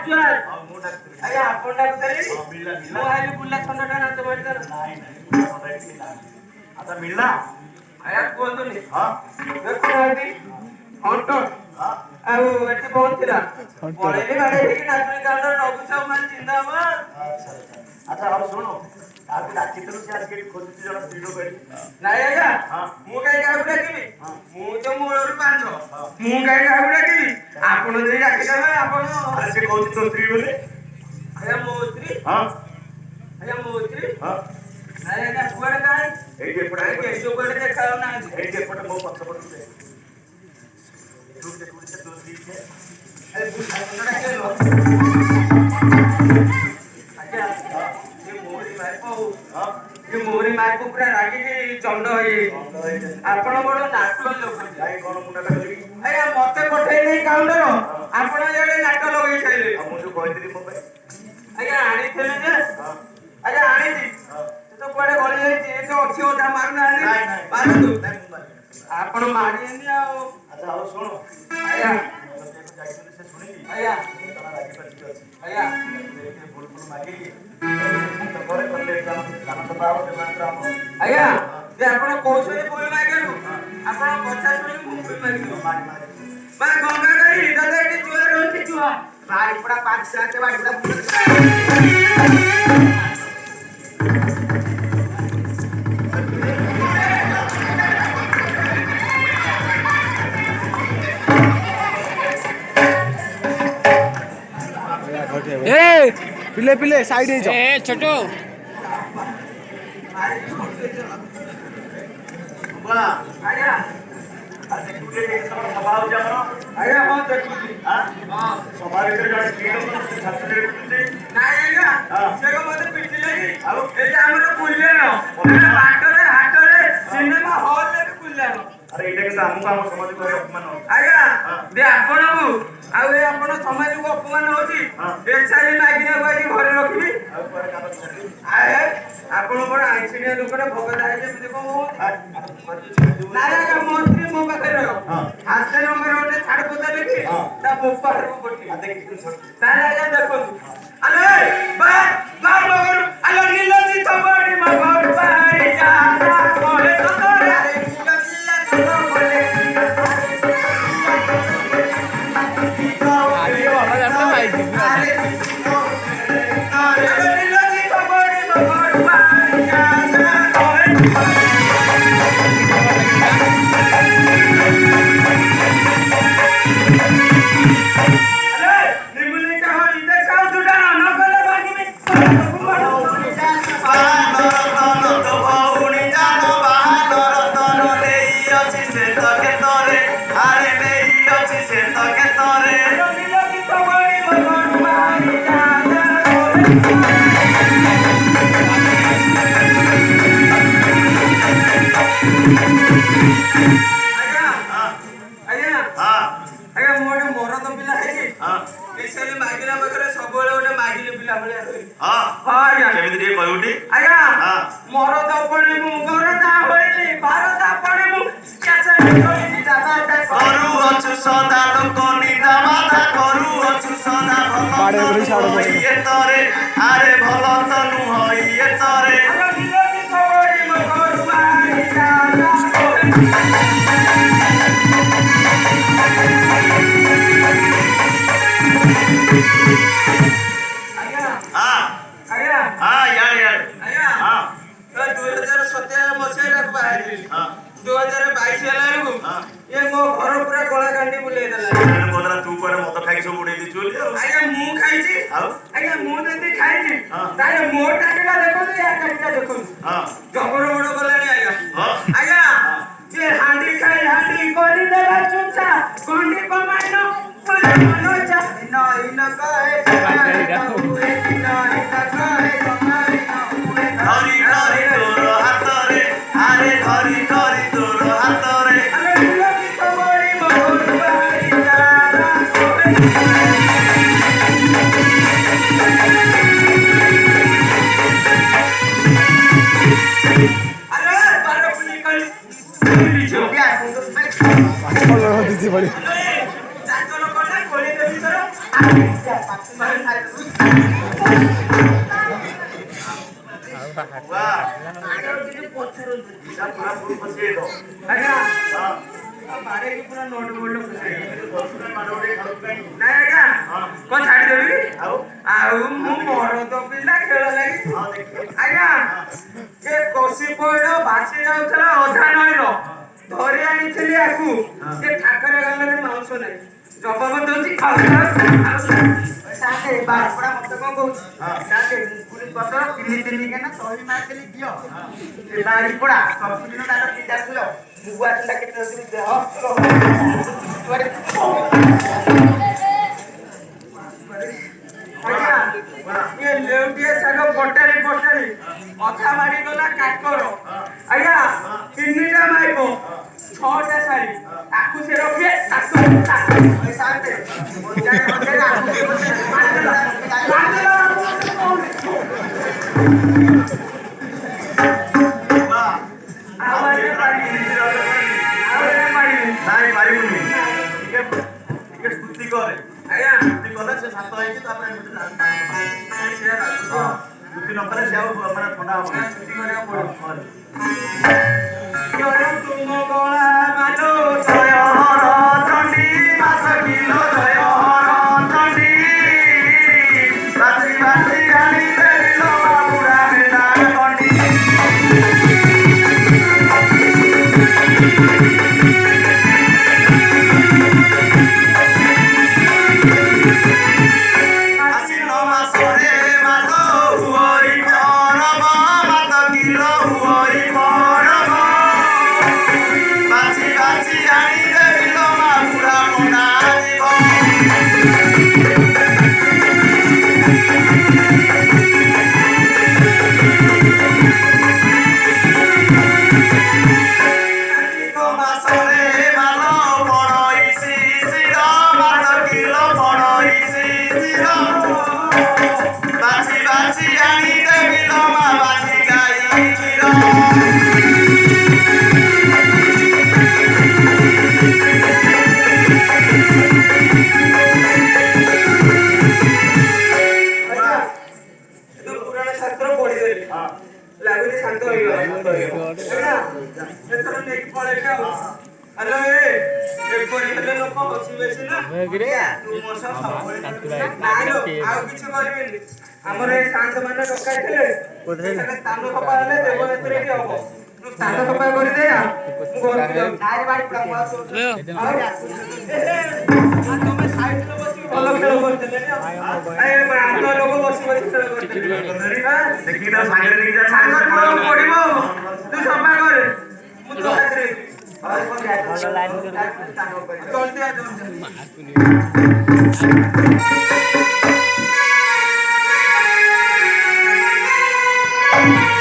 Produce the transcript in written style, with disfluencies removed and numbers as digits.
जुआर आया आपण डाक्टरी ମୁଁ ଆଇଲି ବୁଲା ଛଣ୍ଡଟା ନାଚ ମାରିଦର आता मिळला ଆୟା କୁହନ୍ତୁନି ହଁ ଦେଖୁନାହାନ୍ତି ହଣ୍ଟ ଆଉ ଏଠି ପହଞ୍ଚିଲା ପଳେଇଲି ବାଡେ ହେଇକି ନାଚୁଣି କାଉଣ୍ଟର ରଘୁ ସାହୁ ମାନେ ଜିନ୍ଦାବାଦ अच्छा ଆଉ ଶୁଣ ତାକୁ ଡାକିଥିଲୁ ସେ ଆଜି ଖୋଜୁଛି ଜଣେ ସ୍ତ୍ରୀ ଲୋକ ଏଠି ନାଇଁ ଆଜ୍ଞା ମୁଁ କାହିଁ କାହାକୁ ଡାକିବି ମୁଁ ତ ମୂଳରୁ ପାଞ୍ଚ ମୁଁ କାହିଁ କାହାକୁ ଡାକିବି ଆପଣ ଯଦି ଡାକିଦେବେ ଆପଣ ଆରେ ସେ କହୁଛି ତୋ ସ୍ତ୍ରୀ ବୋଲି ଆଜ୍ଞା ମୋ ସ୍ତ୍ରୀ ହଁ ଆଜ୍ଞା ମୋ ସ୍ତ୍ରୀ ହଁ ନାଇଁ ଆଜ୍ଞା କୁଆଡେ କାହିଁ ଏଇଠି ଏପଟେ କେହି କୁଆଡେ ଦେଖାଯାଉନାହାନ୍ତି ଏଇଠି ଏପଟେ ମୋ ପଛପଟକୁ ଦେ ତୋ ସ୍ତ୍ରୀ କିଏ ମୋରି ମାଇକୁ ପୁରା ରାଗିକି ଚଣ୍ଡ ହେଇଯାଇଛି ଆପଣ ବଡ ନାଟ ଲଗାଉଛନ୍ତି ଆଜ୍ଞା ମତେ ପଠେଇ ନେଇ କାଉଣ୍ଟର ଆପଣ ଇଆଡେ ନାଟ ଲଗେଇ ସାରିଲେ ମୁଁ ଯୋଉ କହିଥିଲି ମୋ ପାଇଁ ଆଜ୍ଞା ଆଣିଥିଲେ ଯେ ଆଜ୍ଞା ଆଣିଛି ସେ ତ କୁଆଡେ ଗଳି ଯାଇଛି ଏ ତ ଅଛି ଅଧା ମାରୁନାହାନ୍ତି ମାରନ୍ତୁ ଆପଣ ମାରିବେନି ଆଉ ଆଚ୍ଛା ଆଉ ଶୁଣ ଆଜ୍ଞା ସେ ଶୁଣିଲି ଆଜ୍ଞା ରାଗିପାଟିକି ଅଛି ଆଜ୍ଞା ଭୁଲ ମାଗିକି ପରେ କଲେ ଧାନ ସଭା ହବ ଆଜ୍ଞା ଯେ ଆପଣ କହୁଛନ୍ତି ଭୁଲ ମାଗିବାକୁ ଆପଣ କଥା ଶୁଣିକି ମୁଁ ଭୁଲ ମାଗିବି ମା ଗଙ୍ଗା ଗାଈ ତତେ ଏଠି ଚୁଆ ରହୁଛି ଚୁଆ ବାଡ଼ି ପଡ଼ା ପାଞ୍ଚ ସାତ ବାଡ଼ି ପଡ଼ା ए पिले पिले साइड ए छोटो ଆଜ୍ଞା ସଭା ହଉଛି ଆମର ଆଜ୍ଞା ହଁ ଦେଖୁଛି ସଭା ଭିତରେ ଜଣେ ସ୍ତ୍ରୀ ଲୋକ ଛାତ୍ରରେ ବୁଝୁଛି ନାଇଁ ଆଜ୍ଞା ସେ ମତେ ପିଟିଲେ କି ଆଉ ଏଇଟା ଆମର ବୁଲିଆଣ ବାଟରେ ହାଟରେ ସିନେମା ହଲରେ ବି ବୁଲିଆଣ ଆରେ ଏଇଟା କିନ୍ତୁ ଆମକୁ ଆମ ସମାଜକୁ ଅପମାନ ଆଜ୍ଞା ଯେ ଆପଣଙ୍କୁ ଆଉ ଏ ଆପଣ ସମାଜକୁ ଅପମାନ ହଉଛି ଏଚ୍ଆଇ ମାଗିନା କହିକି ଘରେ ରଖିବି ଆପଣ କଣ ଆଇଁଷିଣିଆ ଲୋକରେ ଭଗତ ହେଇଛି ଏମିତି କଣ ନାଇଁ ଆଜ୍ଞା ମୋ ସ୍ତ୍ରୀ ମୋ ପାଖରେ ରହିବ ହାତେ ନମ୍ବର ଗୋଟେ ଛାଡ ପୋତା ଦେଖି ତା ବୋପା ଘରକୁ ପଠେଇ ତାହେଲେ ଆଜ୍ଞା ଦେଖନ୍ତୁ ଆଲୋ ଆଲୋ ନୀଲଜି ତମରି ମଗର ପାଇ ଯା କହେ ତୋରେ ଆରେ ନୀଲଜି ତମରେ आगे वाला जाता माइक ଆରେ ନୀଲଜି ତମରି ମଗର ପାଇ ଯା କହେ बाड़े बड़ी साड़ो पड़े आरे भलो तो नुह ये तोरे दीदी बड़ी वाह पूरा फुल बसे दो ଆଜ୍ଞା हां ବାଡେଇକି ପୁରା ନୋଟ ବୋଲ୍ଡ ଖୁସାଇ ଦର୍ଶନ ମାଡୋଡେ ଖାଉ ପାଇଁ ନାଇଁ ଆଜ୍ଞା କଣ ଛାଡ଼ିଦେବି ଆଉ ଆଉ ମୁଁ ମୋର ତ ପିଲା ଖେଳ ଲାଗି हां देखिए ଆଜ୍ଞା ଏ କୋସି ପଇଡ ଭାସି ଯାଉଥିଲା ଅଧା ନଈର ଧରି ଆଣିଥିଲି ଆକୁ ସେ ଠାକର ଗାଲରେ ମାଉସ ନାହିଁ ଜବାବ ଦଉଛି ସାଙ୍ଗେ ବାରପଡା ମତେ କଣ କହୁଛି ସାଙ୍ଗେ ମୁକୁଳି ପତ୍ର ତିନି କେନା ତଳି ମାରିଦେଲି ଦିଅ ସେ ବାରିପଡା ସବୁଦିନ ତାର ପିଲା ଥିଲ ମୁଗୁଆ ଚିଲା କେତେ ଦେହ ଆଜ୍ଞା ଇଏ ଲେଉଟିଆ ଶାଗ ପଟାଳି ପଟାଳି ଅଧା ମାଡିଗଲା କାକର ଆଜ୍ଞା 3ଟା ମାଇବ 6ଟା ଶାଢୀ ତାକୁ ସେ ରଖିଏ ତାକୁ ଶାନ୍ତେ ପଞ୍ଚାୟତ ମଧ୍ୟରେ ଆକୁ ସେ वाह ଆଉ ଏତେ ପାରିବିନି ନାଇଁ ପାରିବୁନି ଟିକେ ସ୍තුତି କରେ ଆଜ୍ଞା ସ୍ତୁତି କଲେ ସେ ଶାନ୍ତ ହେଇକି ତାପରେ ସ୍ତୁତି ନ କଲେ ସେ ଆଉ ମାନେ ଥଣ୍ଡା ହବ ଛୁଟି କରିବାକୁ ପଡିବ ହଁ ଜୟ ତୁମ ଗଳା ମାନୁ ଜୟ ହର ଚଣ୍ଡୀ ମାସ କିଲୋ ଜୟ ହର ଚଣ୍ଡୀ ବାସି ବାସି ଆଣି ଦେବିଲୋ ବାବୁଡ଼ା ମେଲା ଗଣ୍ଡି ଆଶ୍ବିନ ମାସରେ ମାସ ହୁଅଇ ପରବ ମାସ କିଲୋ ହୁଅଇ ପରବ ବାଛି ବାଛି ଆଣି ଦେବିଲୋ ବାବୁଡ଼ା ମଣ୍ଡା ଯିବ କାର୍ତ୍ତିକ ମାସରେ ମାଲ ପଡଇସି ଶିର ମାସ କିଲୋ ପଡଇସି ଶିର ବାଛି ବାଛି ଆଣି ଦେବିଲୋ ମା ବାଛି ଗାଈ କ୍ଷୀର ପୁରାଣ ଶାସ୍ତ୍ର ପଢିଦେଲି ଲାଗୁଛି ଶାନ୍ତ ହେଇଗଲା ଆଜ୍ଞା ଏଥର ନେଇକି ପଳେଇବି ଆଉ ହ୍ୟାଲୋ ଏପରି ହେଲେ ଲୋକ ବସିବେ ସିନା ତୁ ମୋ ସହ ସବୁବେଳେ ନାଇଁ ଲୋ, ଆଉ କିଛି କରିବେନି ଆମର ଏ ସାଙ୍ଗ ମାନେ ଡକାଇଥିଲେ ସେଠାରେ ସ୍ଥାନ ସଫା ହେଲେ ଦେବନେତ୍ରୀ ବି ହବ ତୁ ସ୍ଥାନ ସଫା କରିଦେ ମୁଁ ଘରକୁ ଯାଉଛି ତମେ ସାଇଡରେ ବସିକି ଭଲ ଖେଳ କରିଦେଲେ ଆମ ଲୋକ ବସି ବସି ଖେଳ କରିଦେଲେ ଦେଖିକି ତା ସାଙ୍ଗରେ ନେଇକି ଯା ସାଙ୍ଗ ଯିବାକୁ ପଡିବ ତୁ ସଫା କରେ ମୁଁ ତୋ ହାତରେ ଜଲ୍ଦି ଆ